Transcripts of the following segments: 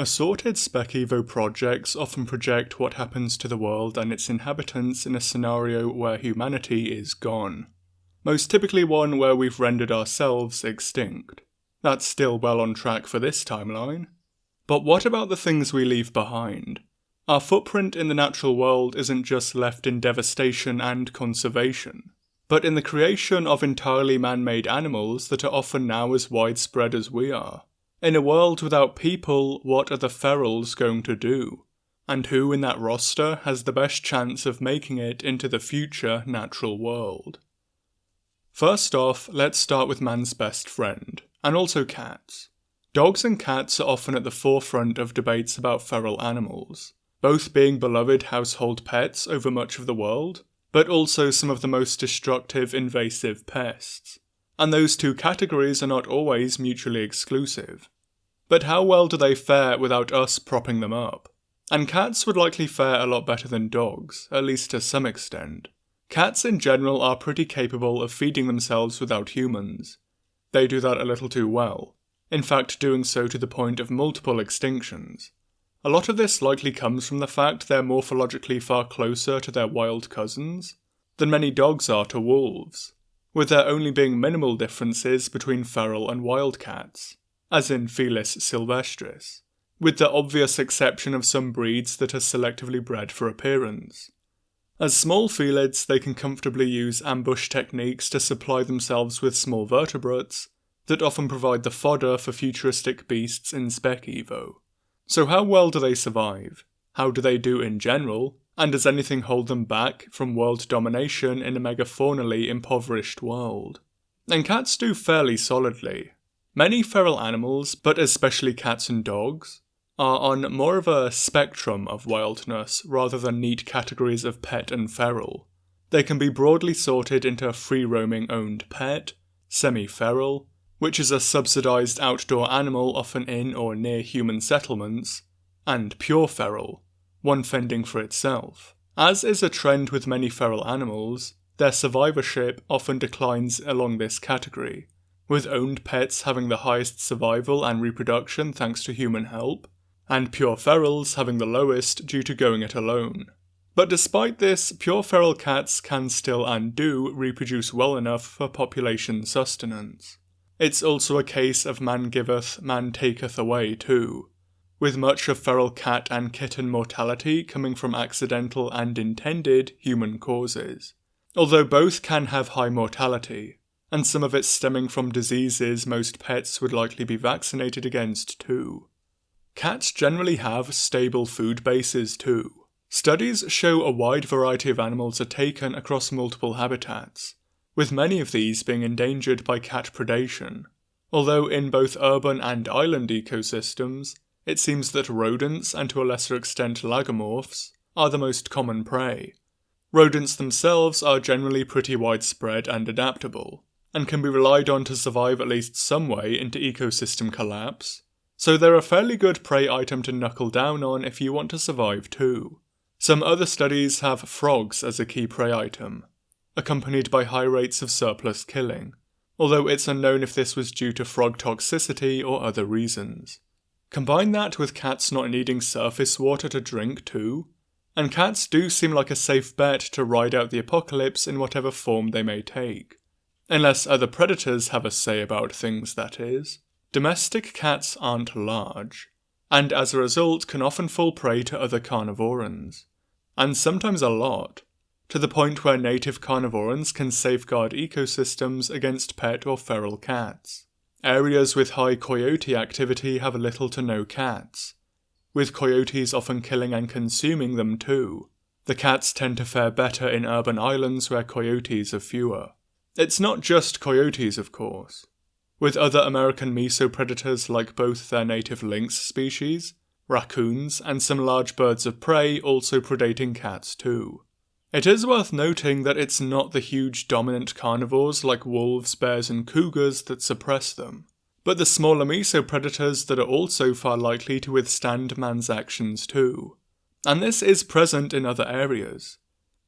Assorted Spec-Evo projects often project what happens to the world and its inhabitants in a scenario where humanity is gone. Most typically one where we've rendered ourselves extinct. That's still well on track for this timeline. But what about the things we leave behind? Our footprint in the natural world isn't just left in devastation and conservation, but in the creation of entirely man-made animals that are often now as widespread as we are. In a world without people, what are the ferals going to do? And who in that roster has the best chance of making it into the future natural world? First off, let's start with man's best friend, and also cats. Dogs and cats are often at the forefront of debates about feral animals, both being beloved household pets over much of the world, but also some of the most destructive invasive pests. And those two categories are not always mutually exclusive. But how well do they fare without us propping them up? And cats would likely fare a lot better than dogs, at least to some extent. Cats in general are pretty capable of feeding themselves without humans. They do that a little too well, in fact doing so to the point of multiple extinctions. A lot of this likely comes from the fact they're morphologically far closer to their wild cousins than many dogs are to wolves, with there only being minimal differences between feral and wild cats, as in Felis sylvestris, with the obvious exception of some breeds that are selectively bred for appearance. As small felids, they can comfortably use ambush techniques to supply themselves with small vertebrates that often provide the fodder for futuristic beasts in Spec-Evo. So how well do they survive? How do they do in general? And does anything hold them back from world domination in a megafaunally impoverished world? And cats do fairly solidly. Many feral animals, but especially cats and dogs, are on more of a spectrum of wildness rather than neat categories of pet and feral. They can be broadly sorted into free-roaming owned pet, semi-feral, which is a subsidized outdoor animal often in or near human settlements, and pure feral, one fending for itself. As is a trend with many feral animals, their survivorship often declines along this category, with owned pets having the highest survival and reproduction thanks to human help, and pure ferals having the lowest due to going it alone. But despite this, pure feral cats can still and do reproduce well enough for population sustenance. It's also a case of man giveth, man taketh away too, with much of feral cat and kitten mortality coming from accidental and intended human causes, although both can have high mortality, and some of it stemming from diseases most pets would likely be vaccinated against too. Cats generally have stable food bases too. Studies show a wide variety of animals are taken across multiple habitats, with many of these being endangered by cat predation, although in both urban and island ecosystems, it seems that rodents, and to a lesser extent lagomorphs, are the most common prey. Rodents themselves are generally pretty widespread and adaptable, and can be relied on to survive at least some way into ecosystem collapse, so they're a fairly good prey item to knuckle down on if you want to survive too. Some other studies have frogs as a key prey item, accompanied by high rates of surplus killing, although it's unknown if this was due to frog toxicity or other reasons. Combine that with cats not needing surface water to drink too, and cats do seem like a safe bet to ride out the apocalypse in whatever form they may take. Unless other predators have a say about things, that is. Domestic cats aren't large, and as a result can often fall prey to other carnivorans, and sometimes a lot, to the point where native carnivorans can safeguard ecosystems against pet or feral cats. Areas with high coyote activity have little to no cats, with coyotes often killing and consuming them too. The cats tend to fare better in urban islands where coyotes are fewer. It's not just coyotes, of course, with other American mesopredators like both their native lynx species, raccoons, and some large birds of prey also predating cats too. It is worth noting that it's not the huge dominant carnivores like wolves, bears, and cougars that suppress them, but the smaller mesopredators that are also far likely to withstand man's actions too. And this is present in other areas.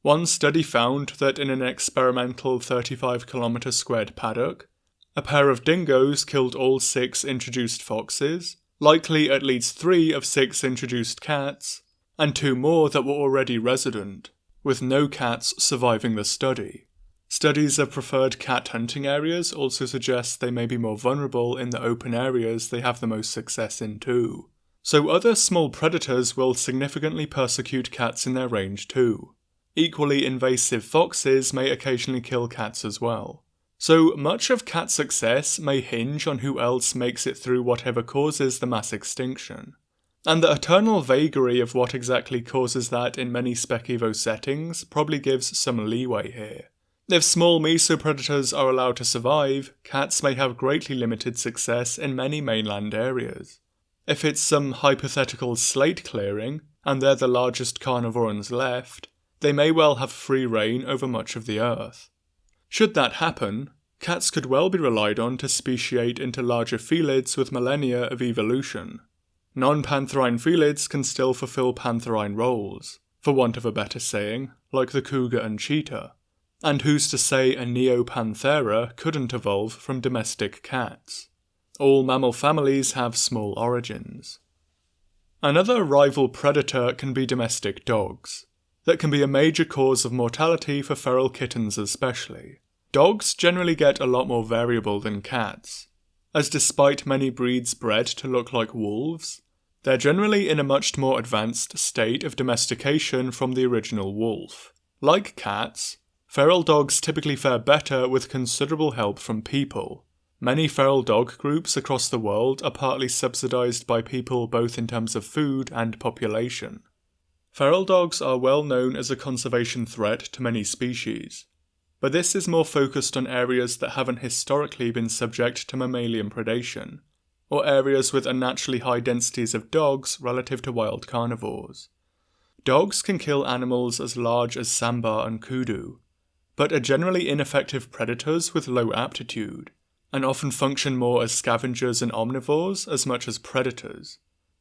One study found that in an experimental 35-kilometre squared paddock, a pair of dingoes killed all 6 introduced foxes, likely at least 3 of 6 introduced cats, and 2 more that were already resident, with no cats surviving the study. Studies of preferred cat hunting areas also suggest they may be more vulnerable in the open areas they have the most success in too. So other small predators will significantly persecute cats in their range too. Equally invasive foxes may occasionally kill cats as well. So much of cat success may hinge on who else makes it through whatever causes the mass extinction. And the eternal vagary of what exactly causes that in many Spec Evo settings probably gives some leeway here. If small mesopredators are allowed to survive, cats may have greatly limited success in many mainland areas. If it's some hypothetical slate clearing, and they're the largest carnivorans left, they may well have free reign over much of the earth. Should that happen, cats could well be relied on to speciate into larger felids with millennia of evolution. Non-pantherine felids can still fulfill pantherine roles, for want of a better saying, like the cougar and cheetah. And who's to say a Neopanthera couldn't evolve from domestic cats? All mammal families have small origins. Another rival predator can be domestic dogs. That can be a major cause of mortality for feral kittens especially. Dogs generally get a lot more variable than cats, as despite many breeds bred to look like wolves, they're generally in a much more advanced state of domestication from the original wolf. Like cats, feral dogs typically fare better with considerable help from people. Many feral dog groups across the world are partly subsidized by people both in terms of food and population. Feral dogs are well known as a conservation threat to many species, but this is more focused on areas that haven't historically been subject to mammalian predation, or areas with unnaturally high densities of dogs relative to wild carnivores. Dogs can kill animals as large as sambar and kudu, but are generally ineffective predators with low aptitude, and often function more as scavengers and omnivores as much as predators.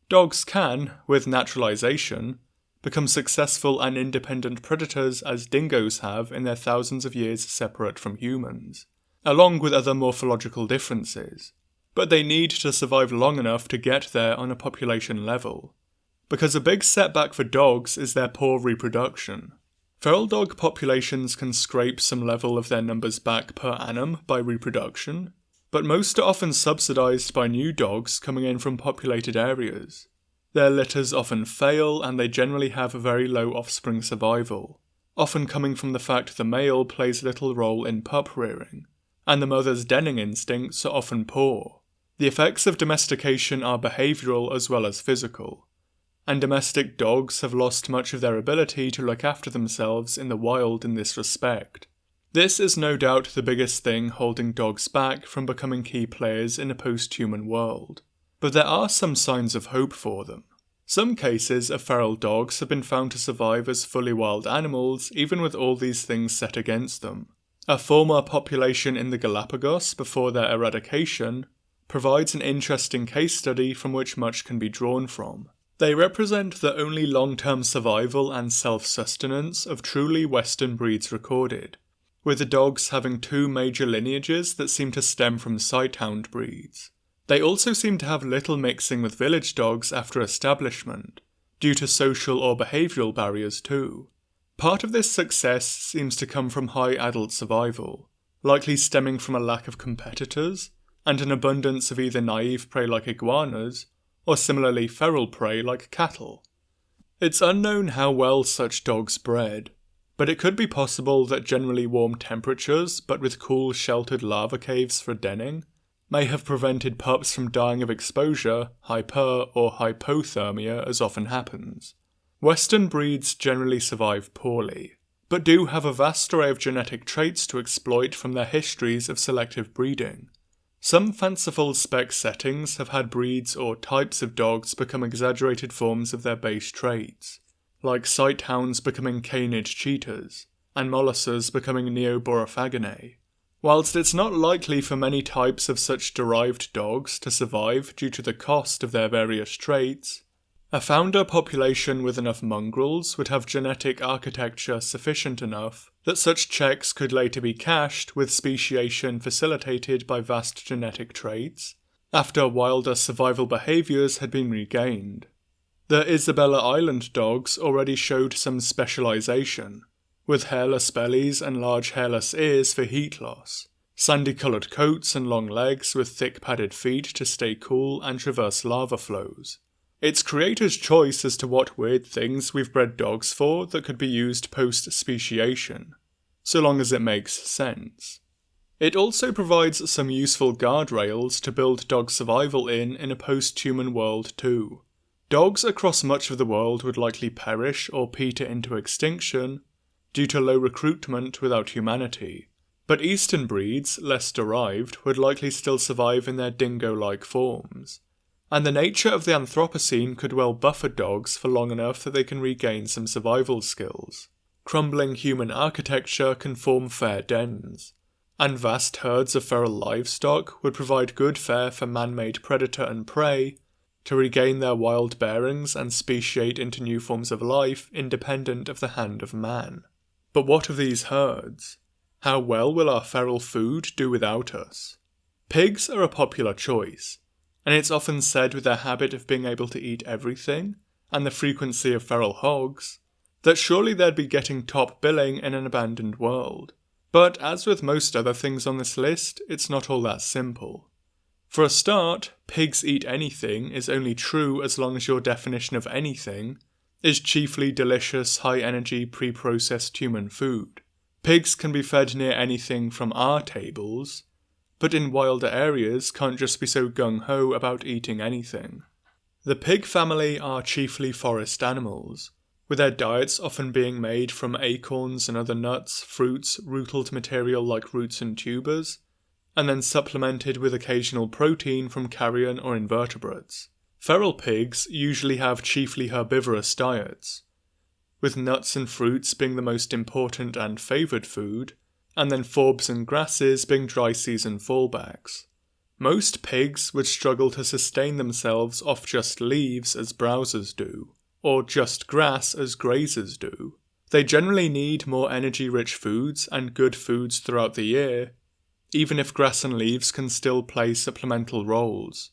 Dogs can, with naturalization, become successful and independent predators as dingoes have in their thousands of years separate from humans, along with other morphological differences, but they need to survive long enough to get there on a population level, because a big setback for dogs is their poor reproduction. Feral dog populations can scrape some level of their numbers back per annum by reproduction, but most are often subsidized by new dogs coming in from populated areas. Their litters often fail and they generally have a very low offspring survival, often coming from the fact the male plays little role in pup rearing, and the mother's denning instincts are often poor. The effects of domestication are behavioural as well as physical, and domestic dogs have lost much of their ability to look after themselves in the wild in this respect. This is no doubt the biggest thing holding dogs back from becoming key players in a post-human world, but there are some signs of hope for them. Some cases of feral dogs have been found to survive as fully wild animals even with all these things set against them. A former population in the Galapagos before their eradication provides an interesting case study from which much can be drawn from. They represent the only long-term survival and self-sustenance of truly Western breeds recorded, with the dogs having 2 major lineages that seem to stem from sighthound breeds. They also seem to have little mixing with village dogs after establishment, due to social or behavioural barriers too. Part of this success seems to come from high adult survival, likely stemming from a lack of competitors, and an abundance of either naive prey like iguanas, or similarly feral prey like cattle. It's unknown how well such dogs bred, but it could be possible that generally warm temperatures, but with cool sheltered lava caves for denning, may have prevented pups from dying of exposure, hyper or hypothermia as often happens. Western breeds generally survive poorly, but do have a vast array of genetic traits to exploit from their histories of selective breeding. Some fanciful spec settings have had breeds or types of dogs become exaggerated forms of their base traits, like sighthounds becoming canid cheetahs, and molosses becoming neoborophaginae. Whilst it's not likely for many types of such derived dogs to survive due to the cost of their various traits, a founder population with enough mongrels would have genetic architecture sufficient enough that such checks could later be cached with speciation facilitated by vast genetic traits, after wilder survival behaviours had been regained. The Isabella Island dogs already showed some specialisation, with hairless bellies and large hairless ears for heat loss, sandy-coloured coats and long legs with thick padded feet to stay cool and traverse lava flows. It's creators' choice as to what weird things we've bred dogs for that could be used post-speciation, so long as it makes sense. It also provides some useful guardrails to build dog survival in a post-human world too. Dogs across much of the world would likely perish or peter into extinction due to low recruitment without humanity, but eastern breeds, less derived, would likely still survive in their dingo-like forms, and the nature of the Anthropocene could well buffer dogs for long enough that they can regain some survival skills. Crumbling human architecture can form fair dens, and vast herds of feral livestock would provide good fare for man-made predator and prey to regain their wild bearings and speciate into new forms of life independent of the hand of man. But what of these herds? How well will our feral food do without us? Pigs are a popular choice, and it's often said with their habit of being able to eat everything, and the frequency of feral hogs, that surely they'd be getting top billing in an abandoned world. But as with most other things on this list, it's not all that simple. For a start, pigs eat anything is only true as long as your definition of anything is chiefly delicious, high-energy, pre-processed human food. Pigs can be fed near anything from our tables, but in wilder areas can't just be so gung-ho about eating anything. The pig family are chiefly forest animals, with their diets often being made from acorns and other nuts, fruits, rootled material like roots and tubers, and then supplemented with occasional protein from carrion or invertebrates. Feral pigs usually have chiefly herbivorous diets, with nuts and fruits being the most important and favoured food, and then forbs and grasses being dry season fallbacks. Most pigs would struggle to sustain themselves off just leaves as browsers do, or just grass as grazers do. They generally need more energy-rich foods and good foods throughout the year, even if grass and leaves can still play supplemental roles.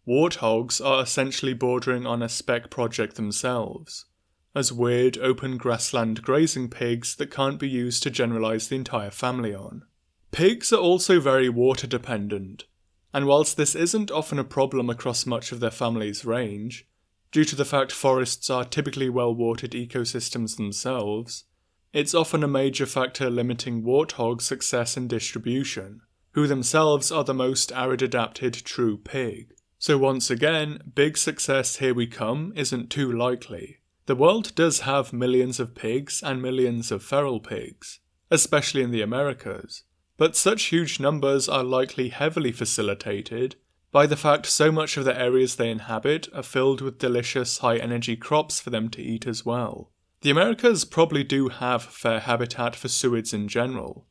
Warthogs are essentially bordering on a Spec project themselves, as weird open grassland grazing pigs that can't be used to generalise the entire family on. Pigs are also very water dependent, and whilst this isn't often a problem across much of their family's range, due to the fact forests are typically well-watered ecosystems themselves, it's often a major factor limiting warthog success and distribution, who themselves are the most arid-adapted true pig. So once again, big success here we come isn't too likely. The world does have millions of pigs and millions of feral pigs, especially in the Americas, but such huge numbers are likely heavily facilitated by the fact so much of the areas they inhabit are filled with delicious high-energy crops for them to eat as well. The Americas probably do have fair habitat for suids in general,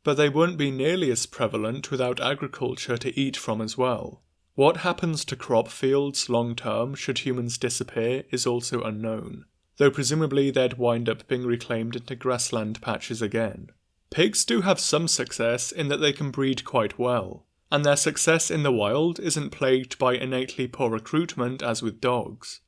but they wouldn't be nearly as prevalent without agriculture to eat from as well. What happens to crop fields long-term should humans disappear is also unknown, though presumably they'd wind up being reclaimed into grassland patches again. Pigs do have some success in that they can breed quite well, and their success in the wild isn't plagued by innately poor recruitment as with dogs.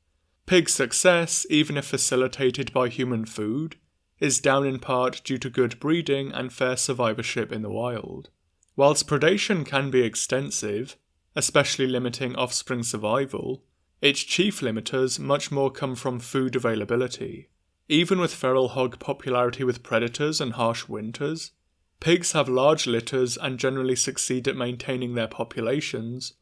Pig success, even if facilitated by human food, is down in part due to good breeding and fair survivorship in the wild. Whilst predation can be extensive, especially limiting offspring survival, its chief limiters much more come from food availability. Even with feral hog popularity with predators and harsh winters, pigs have large litters and generally succeed at maintaining their populations,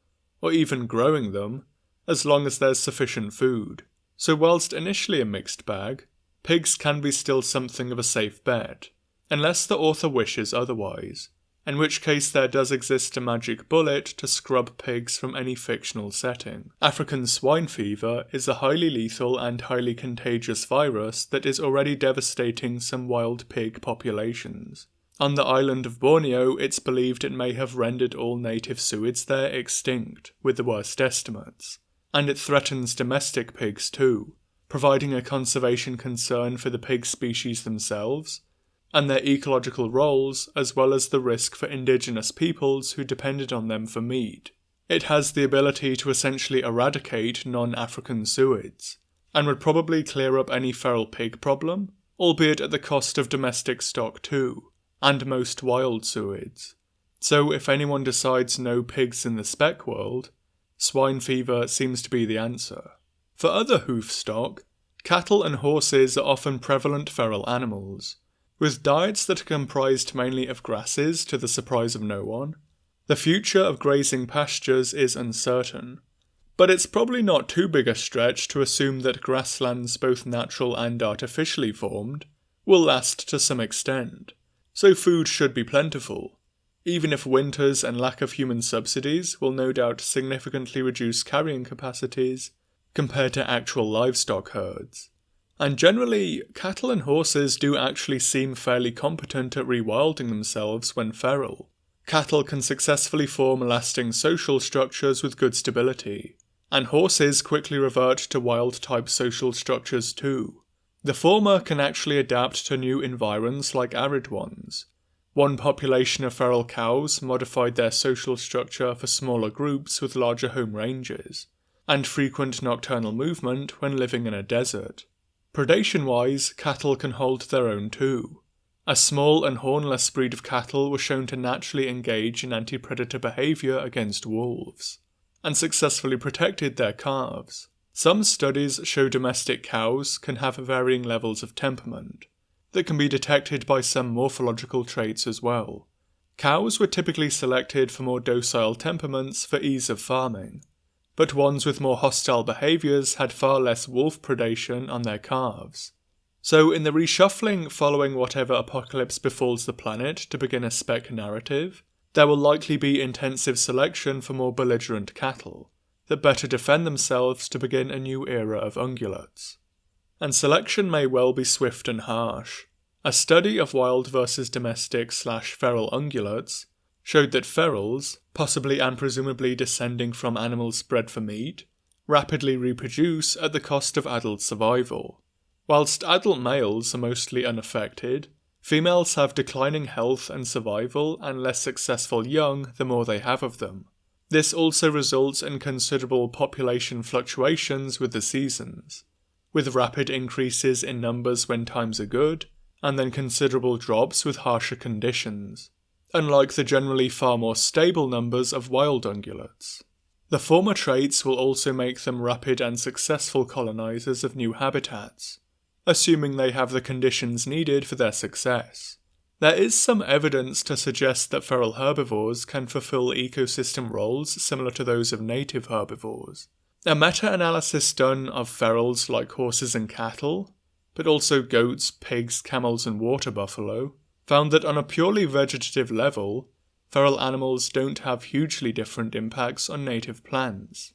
or even growing them, as long as there's sufficient food. So whilst initially a mixed bag, pigs can be still something of a safe bet, unless the author wishes otherwise, in which case there does exist a magic bullet to scrub pigs from any fictional setting. African swine fever is a highly lethal and highly contagious virus that is already devastating some wild pig populations. On the island of Borneo, it's believed it may have rendered all native suids there extinct, with the worst estimates, and it threatens domestic pigs too, providing a conservation concern for the pig species themselves, and their ecological roles, as well as the risk for indigenous peoples who depended on them for meat. It has the ability to essentially eradicate non-African suids, and would probably clear up any feral pig problem, albeit at the cost of domestic stock too, and most wild suids. So if anyone decides no pigs in the spec world, swine fever seems to be the answer. For other hoof stock, cattle and horses are often prevalent feral animals, with diets that are comprised mainly of grasses to the surprise of no one. The future of grazing pastures is uncertain, but it's probably not too big a stretch to assume that grasslands, both natural and artificially formed, will last to some extent, so food should be plentiful, even if winters and lack of human subsidies will no doubt significantly reduce carrying capacities compared to actual livestock herds. And generally, cattle and horses do actually seem fairly competent at rewilding themselves when feral. Cattle can successfully form lasting social structures with good stability, and horses quickly revert to wild-type social structures too. The former can actually adapt to new environs like arid ones. One population of feral cows modified their social structure for smaller groups with larger home ranges, and frequent nocturnal movement when living in a desert. Predation-wise, cattle can hold their own too. A small and hornless breed of cattle was shown to naturally engage in anti-predator behaviour against wolves, and successfully protected their calves. Some studies show domestic cows can have varying levels of temperament, that can be detected by some morphological traits as well. Cows were typically selected for more docile temperaments for ease of farming, but ones with more hostile behaviours had far less wolf predation on their calves. So in the reshuffling following whatever apocalypse befalls the planet to begin a spec narrative, there will likely be intensive selection for more belligerent cattle, that better defend themselves to begin a new era of ungulates. And selection may well be swift and harsh. A study of wild versus domestic/feral ungulates showed that ferals, possibly and presumably descending from animals bred for meat, rapidly reproduce at the cost of adult survival. Whilst adult males are mostly unaffected, females have declining health and survival and less successful young the more they have of them. This also results in considerable population fluctuations with the seasons, with rapid increases in numbers when times are good, and then considerable drops with harsher conditions, unlike the generally far more stable numbers of wild ungulates. The former traits will also make them rapid and successful colonizers of new habitats, assuming they have the conditions needed for their success. There is some evidence to suggest that feral herbivores can fulfill ecosystem roles similar to those of native herbivores. A meta-analysis done of ferals like horses and cattle, but also goats, pigs, camels and water buffalo, found that on a purely vegetative level, feral animals don't have hugely different impacts on native plants.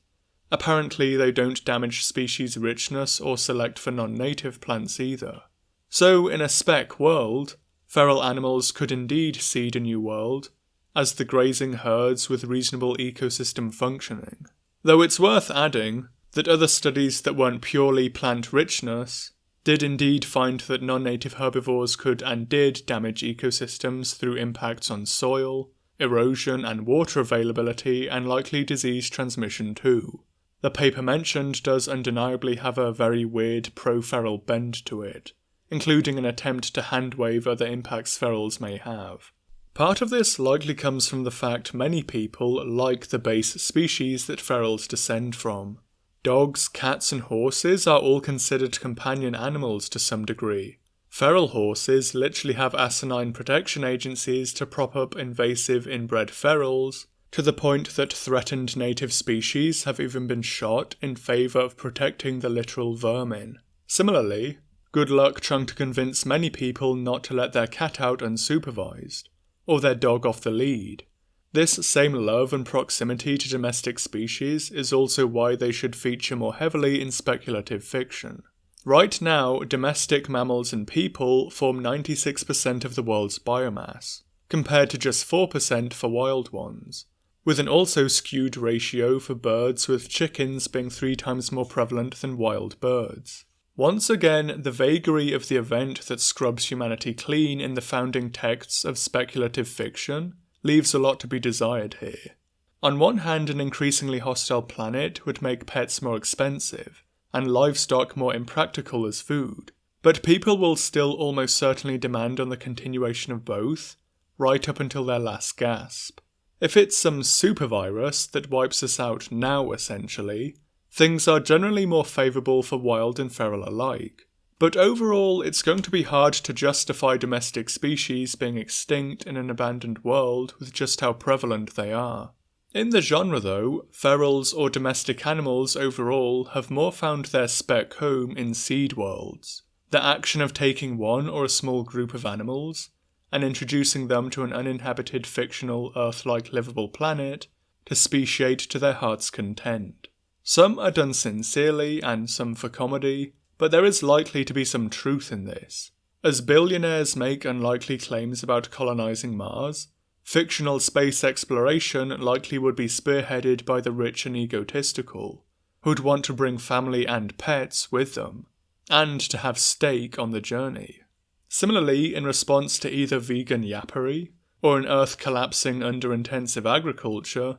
Apparently they don't damage species richness or select for non-native plants either. So in a spec world, feral animals could indeed seed a new world, as the grazing herds with reasonable ecosystem functioning. Though it's worth adding that other studies that weren't purely plant richness did indeed find that non-native herbivores could and did damage ecosystems through impacts on soil, erosion and water availability and likely disease transmission too. The paper mentioned does undeniably have a very weird pro-feral bend to it, including an attempt to hand-wave other impacts ferals may have. Part of this likely comes from the fact many people like the base species that ferals descend from. Dogs, cats and horses are all considered companion animals to some degree. Feral horses literally have asinine protection agencies to prop up invasive inbred ferals, to the point that threatened native species have even been shot in favour of protecting the literal vermin. Similarly, good luck trying to convince many people not to let their cat out unsupervised, or their dog off the lead. This same love and proximity to domestic species is also why they should feature more heavily in speculative fiction. Right now, domestic mammals and people form 96% of the world's biomass, compared to just 4% for wild ones, with an also skewed ratio for birds, with chickens being 3 times more prevalent than wild birds. Once again, the vagary of the event that scrubs humanity clean in the founding texts of speculative fiction leaves a lot to be desired here. On one hand, an increasingly hostile planet would make pets more expensive, and livestock more impractical as food, but people will still almost certainly demand on the continuation of both, right up until their last gasp. If it's some super virus that wipes us out now essentially, things are generally more favourable for wild and feral alike. But overall, it's going to be hard to justify domestic species being extinct in an abandoned world with just how prevalent they are. In the genre though, ferals or domestic animals overall have more found their spec home in seed worlds. The action of taking one or a small group of animals and introducing them to an uninhabited fictional Earth-like livable planet to speciate to their heart's content. Some are done sincerely and some for comedy, but there is likely to be some truth in this. As billionaires make unlikely claims about colonising Mars, fictional space exploration likely would be spearheaded by the rich and egotistical, who'd want to bring family and pets with them, and to have stake on the journey. Similarly, in response to either vegan yappery, or an Earth collapsing under intensive agriculture,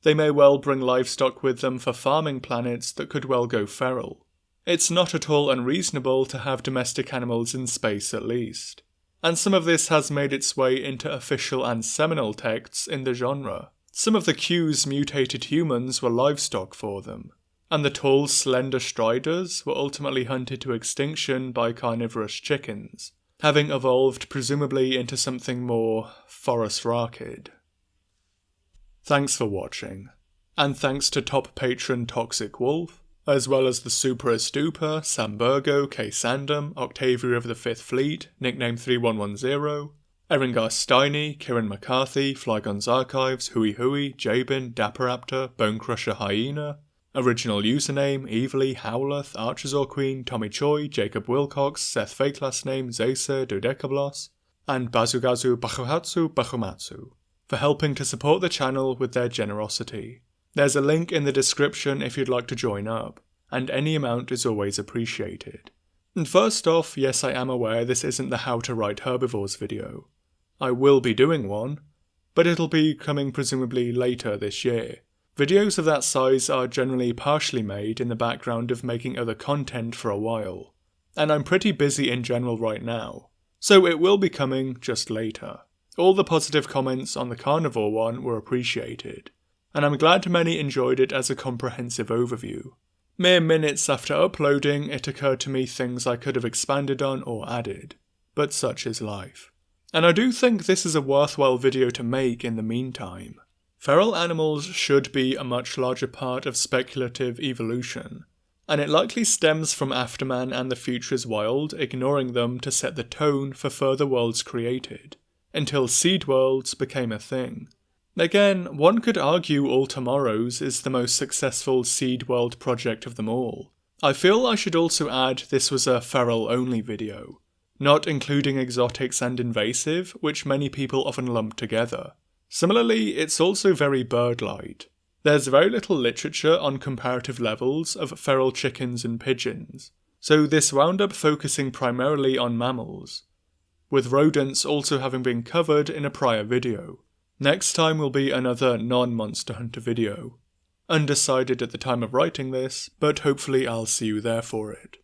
they may well bring livestock with them for farming planets that could well go feral. It's not at all unreasonable to have domestic animals in space at least. And some of this has made its way into official and seminal texts in the genre. Some of the Q's mutated humans were livestock for them, and the tall, slender striders were ultimately hunted to extinction by carnivorous chickens, having evolved presumably into something more Forest-Rakid. Thanks for watching, and thanks to top patron Toxic Wolf, as well as the Superest Duper, Samburgo, K. Sandom, Octavia of the Fifth Fleet, nickname 3110, Eringar Steiny, Kieran McCarthy, Flygon's Archives, Hui Hui, Jabin, Dapperaptor, Bonecrusher Hyena, original username, Evilly, Howleth, Archosaur Queen, Tommy Choi, Jacob Wilcox, Seth Fake Last Name, Zacer, Dodecablos, and Bazugazu Bakuhatsu Bakumatsu, for helping to support the channel with their generosity. There's a link in the description if you'd like to join up, and any amount is always appreciated. And first off, yes, I am aware this isn't the How to Write Herbivores video. I will be doing one, but it'll be coming presumably later this year. Videos of that size are generally partially made in the background of making other content for a while, and I'm pretty busy in general right now, so it will be coming just later. All the positive comments on the carnivore one were appreciated, and I'm glad many enjoyed it as a comprehensive overview. Mere minutes after uploading, it occurred to me things I could have expanded on or added, but such is life. And I do think this is a worthwhile video to make in the meantime. Feral animals should be a much larger part of speculative evolution, and it likely stems from Afterman and the Future's Wild ignoring them to set the tone for further worlds created, until seed worlds became a thing. Again, one could argue All Tomorrows is the most successful seed world project of them all. I feel I should also add this was a feral only video, not including exotics and invasive, which many people often lump together. Similarly, it's also very bird-light. There's very little literature on comparative levels of feral chickens and pigeons, so this wound up focusing primarily on mammals, with rodents also having been covered in a prior video. Next time will be another non-Monster Hunter video. Undecided at the time of writing this, but hopefully I'll see you there for it.